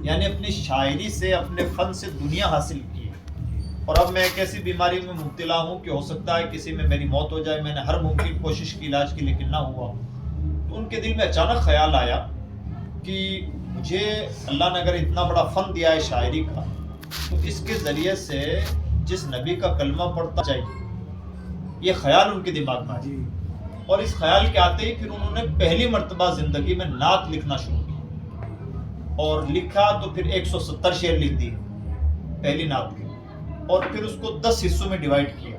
یعنی اپنی شاعری سے اپنے فن سے دنیا حاصل کی ہے، اور اب میں ایک ایسی بیماری میں مبتلا ہوں کہ ہو سکتا ہے کسی میں میری موت ہو جائے، میں نے ہر ممکن کوشش کی علاج کی لیکن نہ ہوا۔ تو ان کے دل میں اچانک خیال آیا کہ مجھے اللہ نے اگر اتنا بڑا فن دیا ہے شاعری کا، تو اس کے ذریعے سے جس نبی کا کلمہ پڑھتا چاہیے، یہ خیال ان کے دماغ میں آیا، اور اس خیال کے آتے ہی پھر انہوں نے پہلی مرتبہ زندگی میں نعت لکھنا شروع کی، اور لکھا تو پھر 170 شعر لکھ دیے پہلی نعت کے، اور پھر اس کو 10 حصوں میں ڈیوائیڈ کیا۔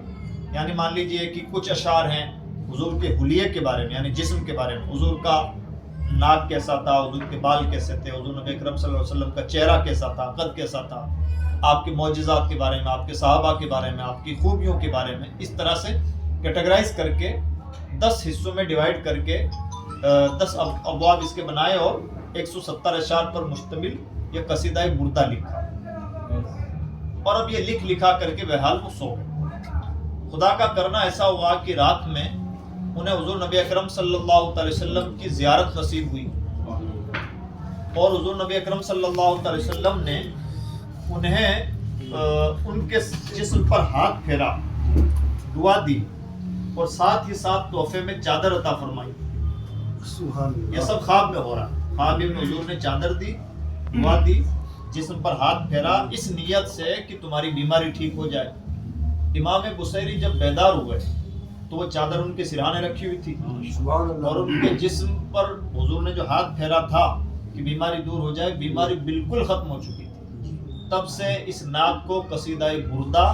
یعنی مان لیجئے کہ کچھ اشعار ہیں حضور کے حلیے کے بارے میں، یعنی جسم کے بارے میں، حضور کا ناک کیسا تھا، حضور کے بال کیسے تھے، حضور نبی اکرم صلی اللہ علیہ وسلم کا چہرہ کیسا تھا، قد کیسا تھا، آپ کے معجزات کے بارے میں، آپ کے صحابہ کے بارے میں، آپ کی خوبیوں کے بارے میں، اس طرح سے کیٹیگرائز کر کے 10 حصوں میں ڈیوائیڈ کر کے 10 ابواب اس کے بنائے، اور 170 اشعار پر مشتمل یہ قصیدہ بردہ لکھا، اور اب یہ لکھا کر کے بہرحال وہ سو گئے۔ خدا کا کرنا ایسا ہوا کہ رات میں انہیں حضور نبی اکرم صلی اللہ علیہ وسلم کی زیارت نصیب ہوئی، اور حضور نبی اکرم صلی اللہ علیہ وسلم نے انہیں ان کے جسم پر ہاتھ پھیرا، دعا دی، اور ساتھ ہی ساتھ تحفے میں چادر عطا فرمائی۔ یہ سب خواب میں ہو رہا، خواب میں حضور نے چادر دی، دعا دی، جسم پر ہاتھ پھیرا، اس نیت سے کہ تمہاری بیماری ٹھیک ہو جائے۔ امام بصیری جب بیدار ہوئے تو وہ چادر ان کے سرہانے رکھی ہوئی تھی، اور ان کے جسم پر حضور نے جو ہاتھ پھیرا تھا کہ بیماری دور ہو جائے، بیماری بالکل ختم ہو چکی تھی۔ تب سے اس نعت کو قصیدہ بردہ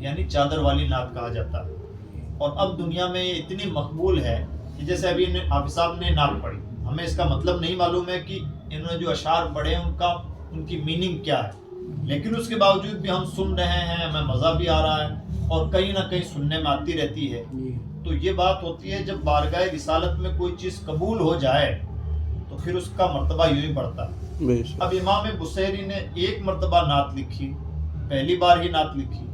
یعنی چادر والی نعت کہا جاتا ہے، اور اب دنیا میں یہ اتنی مقبول ہے کہ جیسے ابھی حافظ صاحب نے نعت پڑھی، ہمیں اس کا مطلب نہیں معلوم ہے کہ انہوں نے جو اشعار پڑھے ان کی میننگ کیا ہے، لیکن اس کے باوجود بھی ہم سن رہے ہیں، ہمیں مزہ بھی آ رہا ہے، اور کہیں نہ کہیں سننے میں آتی رہتی ہے۔ تو یہ بات ہوتی ہے جب بارگاہ رسالت میں کوئی چیز قبول ہو جائے تو پھر اس کا مرتبہ یوں ہی بڑھتا ہے۔ اب امام بصیری نے ایک مرتبہ نعت لکھی، پہلی بار ہی نعت لکھی،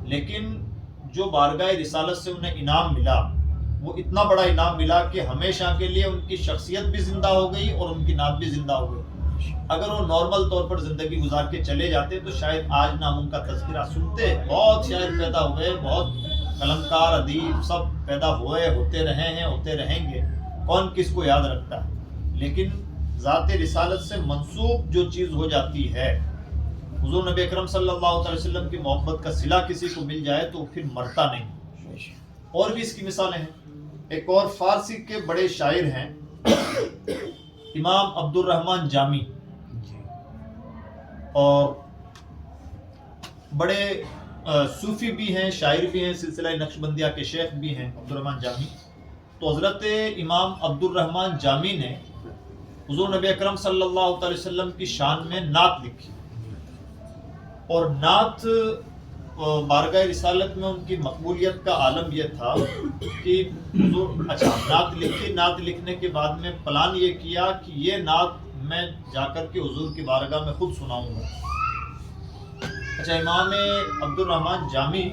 لیکن جو بارگاہ رسالت سے انہیں انعام ملا وہ اتنا بڑا انعام ملا کہ ہمیشہ کے لیے ان کی شخصیت بھی زندہ ہو گئی اور ان کی نعت بھی زندہ ہو گئی۔ اگر وہ نارمل طور پر زندگی گزار کے چلے جاتے تو شاید آج نہ ان کا تذکرہ سنتے، بہت شاعر پیدا ہوئے، بہت قلمکار ادیب سب پیدا ہوئے، ہوتے رہے ہیں، ہوتے رہیں گے، کون کس کو یاد رکھتا ہے، لیکن ذات رسالت سے منسوب جو چیز ہو جاتی ہے، حضور نبی اکرم صلی اللہ علیہ وسلم کی محبت کا صلہ کسی کو مل جائے تو پھر مرتا نہیں۔ اور بھی اس کی مثالیں ہیں۔ ایک اور فارسی کے بڑے شاعر ہیں امام عبد الرحمن جامی، اور بڑے صوفی بھی ہیں، شاعر بھی ہیں، سلسلہ نقشبندیہ کے شیخ بھی ہیں عبد الرحمن جامی۔ تو حضرت امام عبد الرحمن جامی نے حضور نبی اکرم صلی اللہ علیہ وسلم کی شان میں نعت لکھی، اور نعت بارگاہ رسالت میں ان کی مقبولیت کا عالم یہ تھا کہ نعت لکھی، نعت لکھنے کے بعد میں پلان یہ کیا کہ یہ نعت میں جا کر کے حضور کی بارگاہ میں خود سناؤں گا۔ امام عبد الرحمن جامی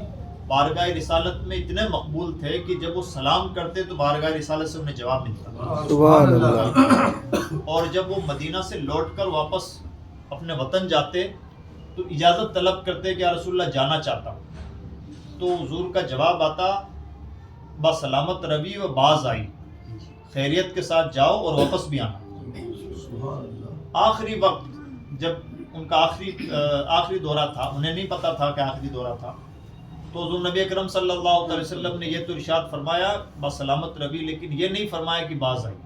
بارگاہ رسالت میں اتنے مقبول تھے کہ جب وہ سلام کرتے تو بارگاہ رسالت سے انہیں جواب ملتا، سبحان اللہ۔ اور جب وہ مدینہ سے لوٹ کر واپس اپنے وطن جاتے تو اجازت طلب کرتے کہ یا رسول اللہ جانا چاہتا ہوں، تو حضور کا جواب آتا بسلامت روی و باز آئی، خیریت کے ساتھ جاؤ اور واپس بھی آنا۔ آخری وقت جب ان کا آخری دورہ تھا، انہیں نہیں پتا تھا کہ آخری دورہ تھا، تو حضور نبی اکرم صلی اللہ علیہ وسلم نے یہ تو ارشاد فرمایا بسلامت روی، لیکن یہ نہیں فرمایا کہ باز آئی۔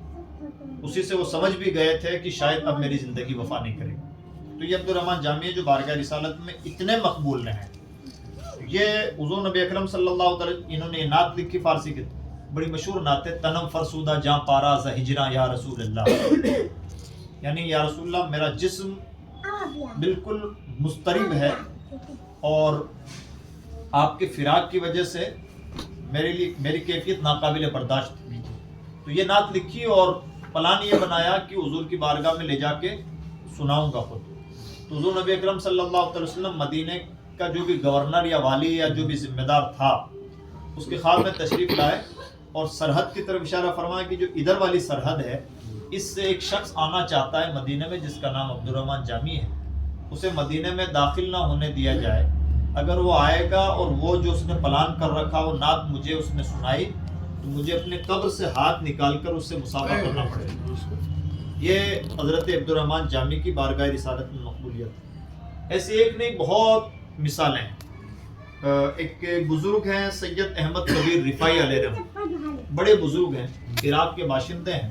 اسی سے وہ سمجھ بھی گئے تھے کہ شاید اب میری زندگی وفا نہیں کرے گی۔ تو یہ عبد الرحمن جامی جو بارگاہ رسالت میں اتنے مقبول ہیں، یہ حضور نبی اکرم صلی اللہ علیہ وسلم، انہوں نے نعت لکھی فارسی کی، بڑی مشہور نعت ہے، تنم فرسودہ جاں پارا ز ہجراں یا رسول اللہ، یعنی یا رسول اللہ میرا جسم بالکل مضطرب ہے اور آپ کے فراق کی وجہ سے میری کیفیت ناقابل برداشت تھی۔ تو یہ نعت لکھی اور پلان یہ بنایا کہ حضور کی بارگاہ میں لے جا کے سناؤں گا خود۔ تو حضور نبی اکرم صلی اللہ علیہ وسلم مدینے کا جو بھی گورنر یا والی یا جو بھی ذمہ دار تھا اس کے خواب میں تشریف لائے اور سرحد کی طرف اشارہ فرمایا کہ جو ادھر والی سرحد ہے اس سے ایک شخص آنا چاہتا ہے مدینے میں جس کا نام عبد الرحمن جامی ہے، اسے مدینے میں داخل نہ ہونے دیا جائے. اگر وہ آئے گا اور وہ جو اس نے پلان کر رکھا وہ نعت مجھے اس نے سنائی تو مجھے اپنے قبر سے ہاتھ نکال کر اس سے مصافحہ کرنا پڑے گا. یہ حضرت عبدالرحمن جامی کی بارگاہ رسالت میں مقبولیت ہے. ایسی ایک نہیں بہت مثالیں ہیں. ایک بزرگ ہیں سید احمد کبیر رفاعی علیہ رحمہ، بڑے بزرگ ہیں، عراق کے باشندے ہیں،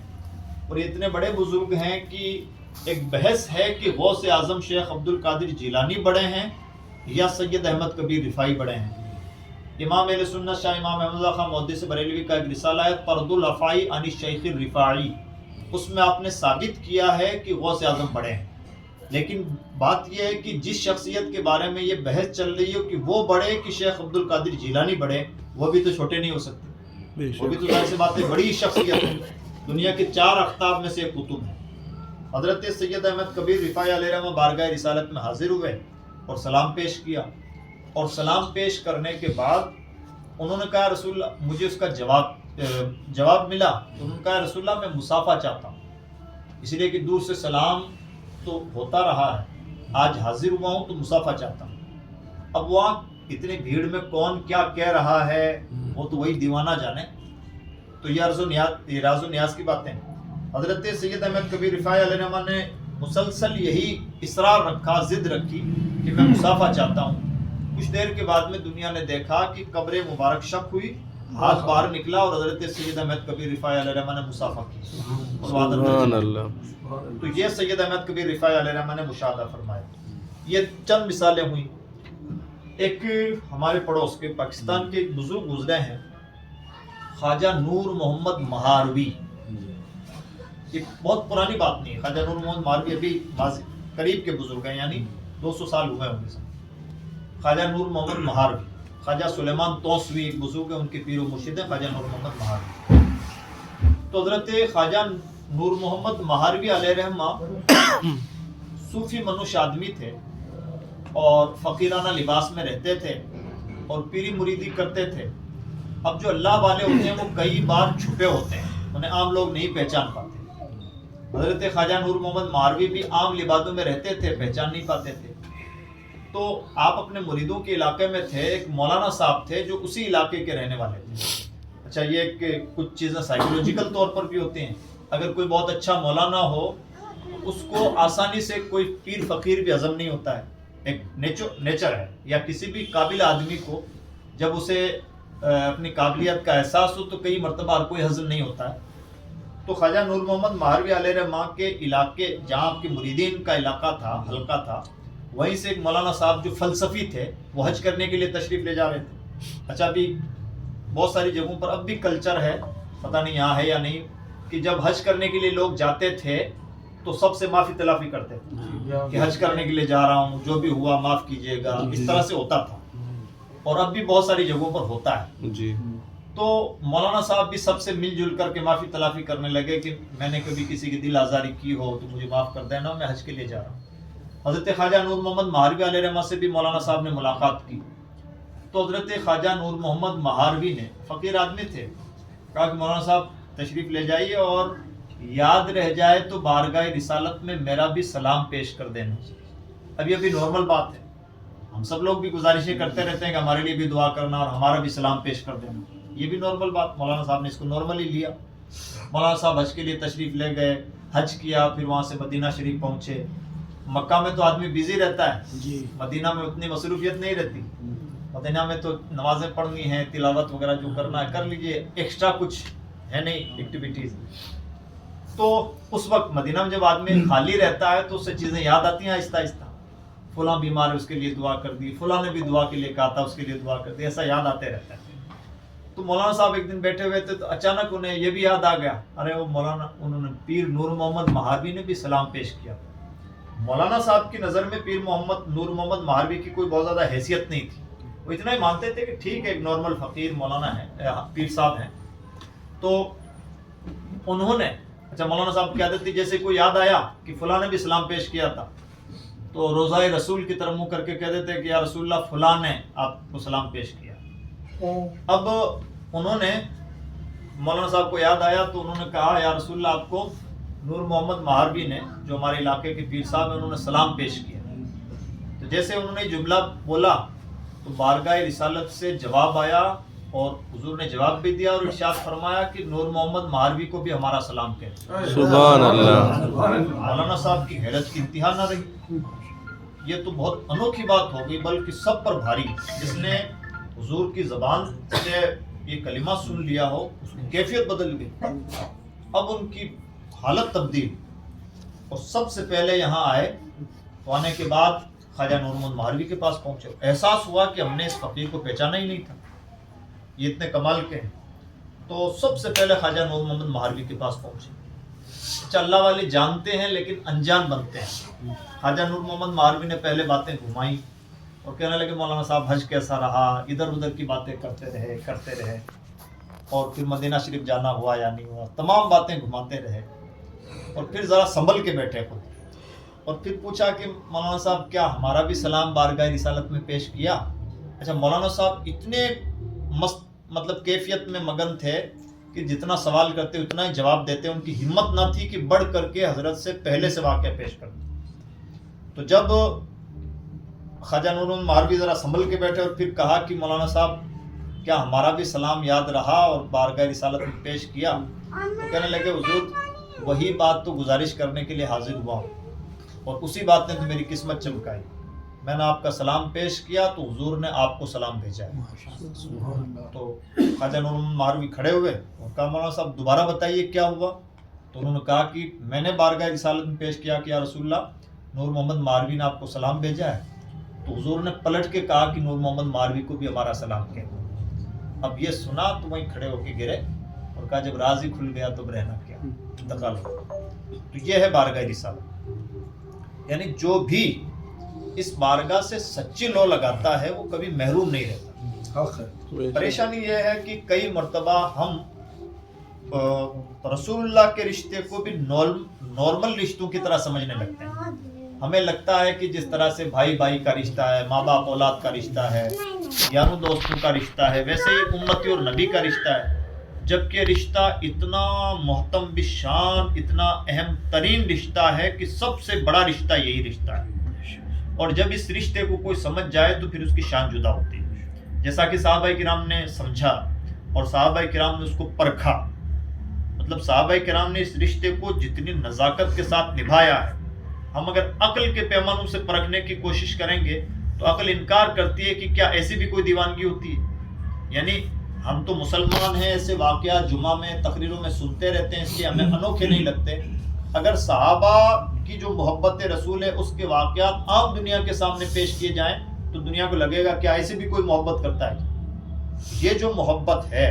اور یہ اتنے بڑے بزرگ ہیں کہ ایک بحث ہے کہ غوث اعظم شیخ عبد القادر جیلانی بڑے ہیں یا سید احمد کبیر رفاعی بڑے ہیں. امام اہل سنت شاہ امام احمد اللہ خان محدث بریلوی کا ایک رسالہ ہے فرد الافائی عن الشیخ الرفاعی، اس میں آپ نے ثابت کیا ہے کہ غوث اعظم بڑے ہیں. لیکن بات یہ ہے کہ جس شخصیت کے بارے میں یہ بحث چل رہی ہے کہ وہ بڑے کہ شیخ عبد القادر جیلانی بڑے، وہ بھی تو چھوٹے نہیں ہو سکتے، وہ بھی تو ظاہر سی بات ہے بڑی شخصیت ہے. دنیا کے 4 اقطاب میں سے ایک قطب ہے. حضرت سید احمد کبیر رفاعی علیہ رحمہ بارگاہ رسالت میں حاضر ہوئے اور سلام پیش کیا، اور سلام پیش کرنے کے بعد انہوں نے کہا رسول اللہ، مجھے اس کا جواب ملا تو انہوں نے کہا رسول اللہ میں مصافحہ چاہتا ہوں، اس لیے کہ دور سے سلام تو ہوتا رہا ہے، آج حاضر ہوا ہوں تو مصافحہ چاہتا ہوں. اب وہاں اتنی بھیڑ میں کون کیا کہہ رہا ہے وہ تو وہی دیوانہ جانے. تو یہ راز و نیاز کی باتیں. حضرت سید احمد کبیر رفاعی علیہ الرحمہ نے مسلسل یہی اصرار رکھا، ضد رکھی کہ میں مصافحہ چاہتا ہوں. کچھ دیر کے بعد میں دنیا نے دیکھا کہ قبر مبارک شق ہوئی، ہاتھ باہر نکلا اور حضرت سید احمد کبیر رفاعی علیہ الرحمہ نے مصافحہ کی. سبحان اللہ. تو یہ سید احمد کبیر رفاعی علیہ الرحمہ نے مشاہدہ فرمایا. یہ چند مثالیں ہوئیں. ایک ہمارے پڑوس کے پاکستان کے ایک بزرگ گزرے ہیں خواجہ نور محمد مہاروی. یہ بہت پرانی بات نہیں ہے، خواجہ نور محمد مہاروی ابھی قریب کے بزرگ ہیں، یعنی 200 سال ہوئے ہوں گے. خواجہ نور محمد مہاروی، خواجہ سلیمان توسوی ایک بزرگ ہیں، ان کے پیر و مرشد ہیں خواجہ نور محمد مہاروی. تو حضرت خواجہ نور محمد مہاروی علیہ رحمہ صوفی منوش آدمی تھے اور فقیرانہ لباس میں رہتے تھے اور پیری مریدی کرتے تھے. اب جو اللہ والے ہوتے ہیں وہ کئی بار چھپے ہوتے ہیں، انہیں عام لوگ نہیں پہچان پاتے. حضرت خواجہ نور محمد مہاروی بھی عام لباسوں میں رہتے تھے، پہچان نہیں پاتے تھے. تو آپ اپنے مریدوں کے علاقے میں تھے، ایک مولانا صاحب تھے جو اسی علاقے کے رہنے والے تھے. اچھا، یہ کہ کچھ چیزیں سائیکولوجیکل طور پر بھی ہوتی ہیں. اگر کوئی بہت اچھا مولانا ہو اس کو آسانی سے کوئی پیر فقیر بھی ہضم نہیں ہوتا ہے، ایک نیچر ہے. یا کسی بھی قابل آدمی کو جب اسے اپنی قابلیت کا احساس ہو تو کئی مرتبہ ہر کوئی ہضم نہیں ہوتا ہے. تو خواجہ نور محمد مہاروی علیہ رحمہ کے علاقے جہاں آپ کے مریدین کا علاقہ تھا، حلقہ تھا، وہیں سے ایک مولانا صاحب جو فلسفی تھے وہ حج کرنے کے لیے تشریف لے جا رہے تھے. اچھا، ابھی بہت ساری جگہوں پر اب بھی کلچر ہے، پتہ نہیں یہاں ہے یا نہیں، کہ جب حج کرنے کے لیے لوگ جاتے تھے تو سب سے معافی تلافی کرتے تھے کہ حج کرنے کے لیے جا رہا ہوں، جو بھی ہوا معاف کیجیے گا. اس طرح سے ہوتا تھا اور اب بھی بہت ساری جگہوں پر ہوتا ہے جی. تو مولانا صاحب بھی سب سے مل جل کر کے معافی تلافی کرنے لگے کہ میں نے کبھی کسی کی دل آزاری کی ہو تو مجھے معاف کر دینا، میں حج کے لیے جا رہا ہوں. حضرت خواجہ نور محمد مہاروی علیہ رحمہ سے بھی مولانا صاحب نے ملاقات کی. تو حضرت خواجہ نور محمد مہاروی نے، فقیر آدمی تھے، کہا کہ مولانا صاحب تشریف لے جائیے اور یاد رہ جائے تو بارگاہ رسالت میں میرا بھی سلام پیش کر دینا. ابھی نارمل بات ہے، ہم سب لوگ بھی گزارشیں کرتے رہتے ہیں کہ ہمارے لیے بھی دعا کرنا اور ہمارا بھی سلام پیش کر دینا. یہ بھی نارمل بات، مولانا صاحب نے اس کو نارملی لیا. مولانا صاحب حج کے لیے تشریف لے گئے، حج کیا، پھر وہاں سے مدینہ شریف پہنچے. مکہ میں تو آدمی بیزی رہتا ہے جی، مدینہ میں اتنی مصروفیت نہیں رہتی. مدینہ میں تو نمازیں پڑھنی ہیں، تلاوت وغیرہ جو کرنا ہے کر لیجئے، ایکسٹرا کچھ ہے نہیں ایکٹیویٹیز. تو اس وقت مدینہ میں جب آدمی خالی رہتا ہے تو اس سے چیزیں یاد آتی ہیں آہستہ آہستہ. فلاں بیمار ہے اس کے لیے دعا کر دی، فلاں نے بھی دعا کے لیے کہا تھا اس کے لیے دعا کر دی، ایسا یاد آتے رہتا ہے. تو مولانا صاحب ایک دن بیٹھے ہوئے تھے تو اچانک انہیں یہ بھی یاد آ گیا، ارے وہ مولانا، انہوں نے پیر نور محمد مہاروی نے بھی سلام پیش کیا. مولانا صاحب کی نظر میں پیر نور محمد مہاروی کی کوئی بہت زیادہ حیثیت نہیں تھی. وہ اتنا ہی مانتے تھے کہ ٹھیک ہے ایک نارمل فقیر مولانا ہے، پیر صاحب ہیں. تو انہوں نے، اچھا مولانا صاحب کی عادت تھی جیسے کوئی یاد آیا کہ فلاں نے بھی سلام پیش کیا تھا تو روضہ رسول کی طرف منہ کر کے کہہ دیتے کہ یا رسول اللہ فلاں نے آپ کو سلام پیش کیا. اب انہوں نے، مولانا صاحب کو یاد آیا تو انہوں نے کہا یا رسول اللہ آپ کو نور محمد مہاروی نے، جو ہمارے علاقے کے پیر صاحب ہیں، انہوں نے سلام پیش کیا. جیسے انہوں نے جملہ بولا تو بارگاہ رسالت سے جواب آیا اور حضور نے جواب بھی دیا اور ارشاد فرمایا کہ نور محمد مہاروی کو بھی ہمارا سلام کہتے. سبحان اللہ. مولانا صاحب کی حیرت کی انتہا نہ رہی. یہ تو بہت انوکھی بات ہو گئی، بلکہ سب پر بھاری. جس نے حضور کی زبان سے یہ کلمہ سن لیا ہو اس کی کیفیت بدل گئی. اب ان کی حالت تبدیل. اور سب سے پہلے یہاں آئے تو آنے کے بعد خواجہ نور محمد مہاروی کے پاس پہنچے. احساس ہوا کہ ہم نے اس فقیر کو پہچانا ہی نہیں تھا، یہ اتنے کمال کے ہیں. تو سب سے پہلے خواجہ نور محمد مہاروی کے پاس پہنچے. اللہ والے جانتے ہیں لیکن انجان بنتے ہیں. خواجہ نور محمد مہاروی نے پہلے باتیں گھمائیں اور کہنے لگے مولانا صاحب حج کیسا رہا، ادھر ادھر کی باتیں کرتے رہے اور پھر مدینہ شریف جانا ہوا یا نہیں ہوا، تمام باتیں گھماتے رہے. اور پھر ذرا سنبھل کے بیٹھے خود اور پھر پوچھا کہ مولانا صاحب کیا ہمارا بھی سلام بارگاہ رسالت میں پیش کیا؟ اچھا، مولانا صاحب اتنے مطلب کیفیت میں مگن تھے کہ جتنا سوال کرتے اتنا ہی جواب دیتے. ان کی ہمت نہ تھی کہ بڑھ کر کے حضرت سے پہلے سے واقعہ پیش کرتے. تو جب خواجہ نور محمد مہاروی ذرا سنبھل کے بیٹھے اور پھر کہا کہ مولانا صاحب کیا ہمارا بھی سلام یاد رہا اور بارگاہ رسالت میں پیش کیا؟ تو کہنے لگے حضور وہی بات تو گزارش کرنے کے لیے حاضر ہوا ہوں اور اسی بات نے تو میری قسمت چمکائی. میں نے آپ کا سلام پیش کیا تو حضور نے آپ کو سلام بھیجا ہے. تو خواجہ نور محمد مہاروی کھڑے ہوئے اور کہا مولانا صاحب دوبارہ بتائیے کیا ہوا؟ تو انہوں نے کہا کہ میں نے بارگاہ رسالت میں پیش کیا کہ یا رسول اللہ نور محمد مہاروی نے آپ کو سلام بھیجا ہے. تو حضور نے پلٹ کے کہا کہ نور محمد مہاروی کو بھی ہمارا سلام کہنا. اب یہ سنا تو وہیں کھڑے ہو کے گرے اور کہا جب راز ہی کھل گیا تو رہنا کیا، انتقال ہو. تو یہ ہے بارگاہ رسالت. یعنی جو بھی اس بارگاہ سے سچی لو لگاتا ہے وہ کبھی محروم نہیں رہتا. پریشانی یہ ہے کہ کئی مرتبہ ہم رسول اللہ کے رشتے کو بھی نارمل رشتوں کی طرح سمجھنے لگتے ہیں. ہمیں لگتا ہے کہ جس طرح سے بھائی بھائی کا رشتہ ہے، ماں باپ اولاد کا رشتہ ہے، یاروں دوستوں کا رشتہ ہے، ویسے ہی امتی اور نبی کا رشتہ ہے. جبکہ رشتہ اتنا محتم بشان، اتنا اہم ترین رشتہ ہے کہ سب سے بڑا رشتہ یہی رشتہ ہے. اور جب اس رشتے کو کوئی سمجھ جائے تو پھر اس کی شان جدا ہوتی ہے. جیسا کہ صحابہ کرام نے سمجھا اور صحابہ کرام نے اس کو پرکھا. مطلب صحابہ کرام نے اس رشتے کو جتنی نزاکت کے ساتھ نبھایا ہے. ہم اگر عقل کے پیمانوں سے پرکھنے کی کوشش کریں گے تو عقل انکار کرتی ہے کہ کیا ایسی بھی کوئی دیوانگی ہوتی ہے. یعنی ہم تو مسلمان ہیں، ایسے واقعات جمعہ میں تقریروں میں سنتے رہتے ہیں، اس لیے ہمیں انوکھے نہیں لگتے. اگر صحابہ کی جو محبت رسول ہے اس کے واقعات عام دنیا کے سامنے پیش کیے جائیں تو دنیا کو لگے گا کہ ایسے بھی کوئی محبت کرتا ہے. یہ جو محبت ہے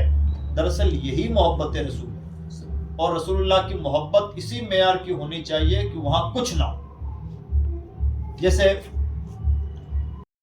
دراصل یہی محبت رسول ہے. اور رسول اللہ کی محبت اسی معیار کی ہونی چاہیے کہ وہاں کچھ نہ ہو. جیسے